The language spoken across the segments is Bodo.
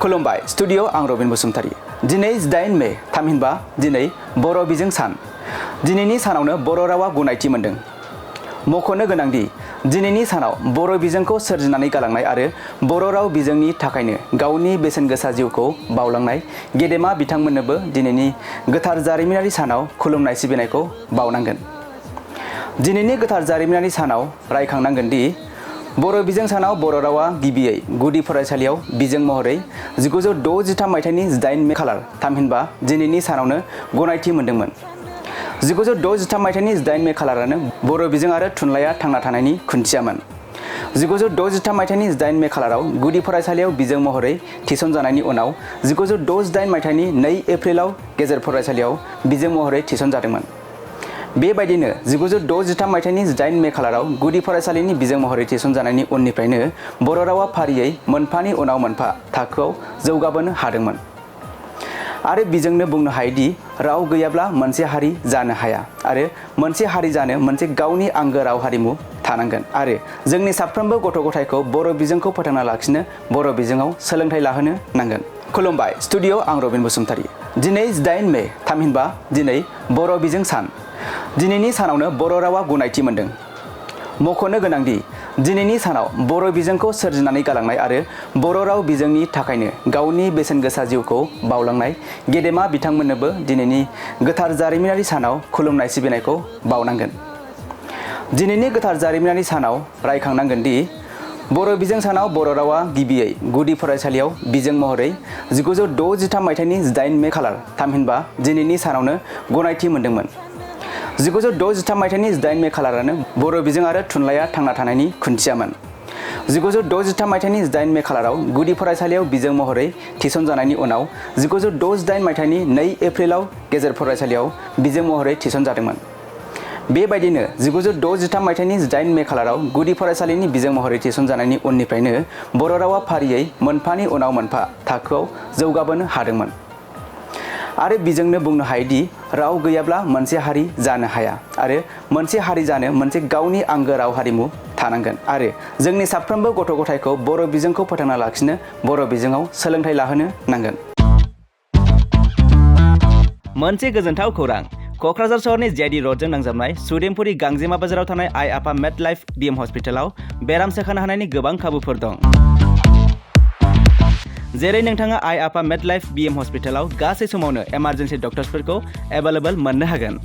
खुलुमबाय स्टुडिअ आं रबिन बसुमतारी। दिनै 8 मे थामहिनबा दिनै बर' बिजों सान। दिनैनि सानावनो बर' रावा गनायथि मोनदों। मख'नो गोनांदि दिनैनि सानाव बर' बिजोंखौ सोरजिनानै गालांनाय आरो बर' राव बिजोंनि थाखायनो गावनि बेसेन गोसा जिउखौ बावलांनाय गेदेमा बिथांमोननोबो दिनैनि गोथार जारिमिनारि सानाव खुलुमनाय सिबिनायखौ बावनांगोन। दिनैनि गोथार जारिमिनारि सानाव रायखांनांगोन दि बर' बिजों सानाव बर' रावा गिबियै गुदि फरायसालियाव बिजों महरै 1963 मायथाइनि 8 मे खालार थामहिनबा दिनैनि सानावनो गनायथि मोनदोंमोन। 1963 मायथाइनि 8 मे खालारानो बर' बिजों आरो थुनलाइया थांना थानायनि खुन्थियामोन। 1963 मायथाइनि 8 मे खालाराव गुदि फरायसालियाव बिजों महरै थिसनजानायनि उनाव 1968 मायथाइनि 2 एप्रिलाव गेजेर फरायसालियाव बिजों महरै थिसनजादोंमोन। बेबायदिनो 1963 मायथाइनि 8 मे खालाराव गुदि फरायसालिनि बिजों महरै थिसनजानायनि उननिफ्रायनो बर' रावा फारियै मोनफानि उनाव मोनफा थाखोआव जौगाबोनो हादोंमोन। आरो बिजोंनो बुंनो हायोदि राव गैयाब्ला मोनसे हारि जानो हाया आरो मोनसे हारि जानो मोनसे गावनि आंगो राव हारिमु थानांगोन आरो जोंनि साफ्रोमबो गथ' गथायखौ बर' बिजोंखौ फोथांना लाखिनो बर' बिजोङाव सोलोंथाइ लाहोनो नांगोन। खुलुमबाय स्टुडिअ आं रबिन बसुमतारी। दिनै 8 मे थामहिनबा दिनै बर' बिजों सान। दिनैनि सानावनो बर' रावा गनायथि मोनदों। मख'नो गोनांदि दिनैनि सानाव बर' बिजोंखौ सोरजिनानै गालांनाय आरो बर' राव बिजोंनि थाखायनो गावनि बेसेन गोसा जिउखौ बावलांनाय गेदेमा बिथांमोननोबो दिनैनि गोथार जारिमिनारि सानाव खुलुमनाय सिबिनायखौ बावनांगोन। दिनैनि गोथार जारिमिनारि सानाव रायखांनांगोन दि बर' बिजों सानाव बर' रावा गिबियै गुदि फरायसालियाव बिजों महरै 1963 मायथाइनि 8 मे खालार थामहिनबा दिनैनि सानावनो गनायथि मोनदोंमोन। 1963 मायथाइनि 8 मे खालारानो बर' बिजों आरो थुनलाइया थांना थानायनि खुन्थियामोन। 1963 मायथाइनि 8 मे खालाराव गुदि फरायसालियाव बिजों महरै थिसनजानायनि उनाव 1968 मायथाइनि 2 एप्रिलाव गेजेर फरायसालियाव बिजों महरै थिसनजादोंमोन। बेबायदिनो 1963 मायथाइनि 8 मे खालाराव गुदि फरायसालिनि बिजों महरै थिसनजानायनि उननिफ्रायनो बर' रावा फारियै मोनफानि उनाव मोनफा थाखोआव जौगाबोनो हादोंमोन। आरो बिजोंनो बुंनो हायोदि राव गैयाब्ला मोनसे हारि जानो हाया आरो मोनसे हारि जानो मोनसे गावनि आंगो राव हारिमु थानांगोन आरो जोंनि साफ्रोमबो गथ' गथायखौ बर' बिजोंखौ फोथांना लाखिनो बर' बिजोङाव सोलोंथाइ लाहोनो नांगोन। मोनसे गोजोनथाव खौरां। क'क्राझार सहरनि जेडि रडजों नांजाबनाय सुदेमपुरि गांजेमा बाजाराव थानाय आइ आफा मेड लाइफ बिएम हस्पिटालाव बेराम सोखानो हानायनि गोबां खाबुफोर दं। जेरै नोंथाङा आइ आफा मेड लाइफ बिएम हस्पिटालाव गासै समावनो इमारजेन्सि डक्टर्सफोरखौ एभेलेबल मोननो हागोन।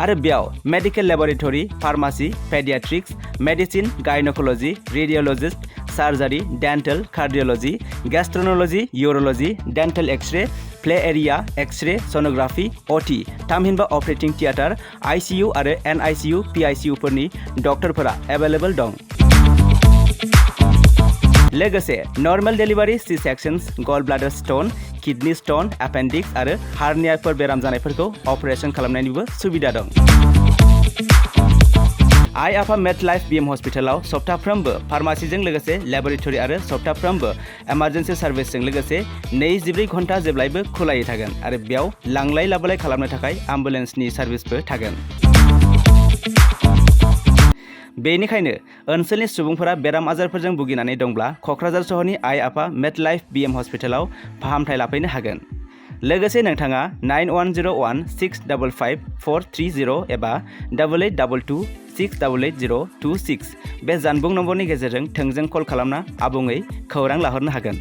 आरो बेयाव medical laboratory, pharmacy, paediatrics, medicine, gynaecology, radiologist, surgery, dental, cardiology, gastroenterology, urology, dental x ray, play area, x ray, sonography, OT, थामहिनबा अपारेटिं थियेटार, आइसिइउ आरो एनआइसिइउ, पिआइसिइउफोरनि डक्टरफोरा एभेलेबल दं। लोगोसे normal delivery, C sections, gall bladder stone, kidney stone, appendix आरो हार्नियाफोर बेराम जानायफोरखौ अपारेसन खालामनायनिबो सुबिदा दं। आइ आफा मेड लाइफ बिएम हस्पिटालाव सप्ताफ्रोमबो फार्मासिजों लोगोसे लेबरेटरि आरो सप्ताफ्रोमबो इमारजेन्सि सार्भिसजों लोगोसे 24 घन्टा जेब्लायबो खुलायै थागोन आरो बेयाव लांलाय लाबोलाय खालामनो थाखाय एम्बुलेन्सनि सार्भिसबो थागोन। बेनिखायनो ओनसोलनि सुबुंफोरा बेराम आजारफोरजों भुगिनानै दंब्ला क'क्राझार सहरनि आइ आफा मेड लाइफ बिएम हस्पिटालाव फाहामथाय लाफैनो हागोन। लोगोसे नोंथाङा 9101655430 एबा 8822688026 बे जानबुं नम्बरनि गेजेरजों थोंजों कल खालामना आबुङै खौरां लाहरनो हागोन।